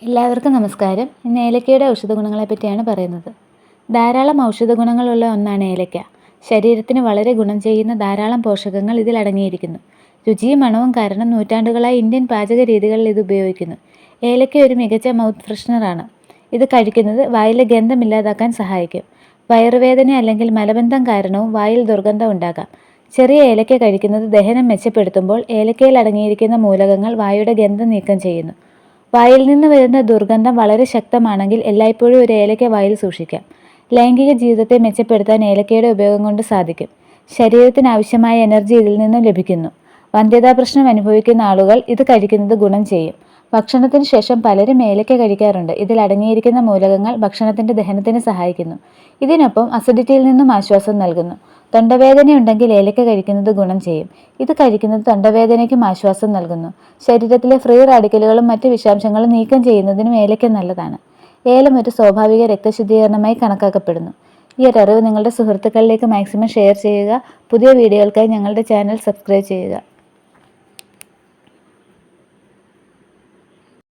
എല്ലാവർക്കും നമസ്കാരം. ഇന്ന് ഏലക്കയുടെ ഔഷധ ഗുണങ്ങളെ പറ്റിയാണ് പറയുന്നത്. ധാരാളം ഔഷധ ഗുണങ്ങളുള്ള ഒന്നാണ് ഏലക്ക. ശരീരത്തിന് വളരെ ഗുണം ചെയ്യുന്ന ധാരാളം പോഷകങ്ങൾ ഇതിൽ അടങ്ങിയിരിക്കുന്നു. രുചിയും മണവും കാരണം നൂറ്റാണ്ടുകളായി ഇന്ത്യൻ പാചക രീതികളിൽ ഇത് ഉപയോഗിക്കുന്നു. ഏലക്ക ഒരു മികച്ച മൗത്ത് ഫ്രഷ്നറാണ്. ഇത് കഴിക്കുന്നത് വായിലെ ഗന്ധം ഇല്ലാതാക്കാൻ സഹായിക്കും. വയറുവേദന അല്ലെങ്കിൽ മലബന്ധം കാരണവും വായിൽ ദുർഗന്ധം ഉണ്ടാകാം. ചെറിയ ഏലക്ക കഴിക്കുന്നത് ദഹനം മെച്ചപ്പെടുത്തുമ്പോൾ ഏലക്കയിൽ അടങ്ങിയിരിക്കുന്ന മൂലകങ്ങൾ വായുടെ ഗന്ധം നീക്കം ചെയ്യുന്നു. വായിൽ നിന്ന് വരുന്ന ദുർഗന്ധം വളരെ ശക്തമാണെങ്കിൽ എല്ലായ്പ്പോഴും ഒരു ഏലക്ക വായിൽ സൂക്ഷിക്കാം. ലൈംഗിക ജീവിതത്തെ മെച്ചപ്പെടുത്താൻ ഏലക്കയുടെ ഉപയോഗം കൊണ്ട് സാധിക്കും. ശരീരത്തിന് ആവശ്യമായ എനർജി ഇതിൽ നിന്നും ലഭിക്കുന്നു. വന്ധ്യതാ പ്രശ്നം അനുഭവിക്കുന്ന ആളുകൾ ഇത് കഴിക്കുന്നത് ഗുണം ചെയ്യും. ഭക്ഷണത്തിന് ശേഷം പലരും ഏലക്ക കഴിക്കാറുണ്ട്. ഇതിൽ അടങ്ങിയിരിക്കുന്ന മൂലകങ്ങൾ ഭക്ഷണത്തിന്റെ ദഹനത്തിന് സഹായിക്കുന്നു. ഇതിനൊപ്പം അസിഡിറ്റിയിൽ നിന്നും ആശ്വാസം നൽകുന്നു. തൊണ്ടവേദനയുണ്ടെങ്കിൽ ഏലക്ക കഴിക്കുന്നത് ഗുണം ചെയ്യും. ഇത് കഴിക്കുന്നത് തൊണ്ടവേദനയ്ക്കും ആശ്വാസം നൽകുന്നു. ശരീരത്തിലെ ഫ്രീ റാഡിക്കലുകളും മറ്റ് വിഷാംശങ്ങളും നീക്കം ചെയ്യുന്നതിനും ഏലക്ക നല്ലതാണ്. ഏലം ഒരു സ്വാഭാവിക രക്തശുദ്ധീകരണമായി കണക്കാക്കപ്പെടുന്നു. ഈ ഒരു അറിവ് നിങ്ങളുടെ സുഹൃത്തുക്കളിലേക്ക് മാക്സിമം ഷെയർ ചെയ്യുക. പുതിയ വീഡിയോകൾക്കായി ഞങ്ങളുടെ ചാനൽ സബ്സ്ക്രൈബ് ചെയ്യുക.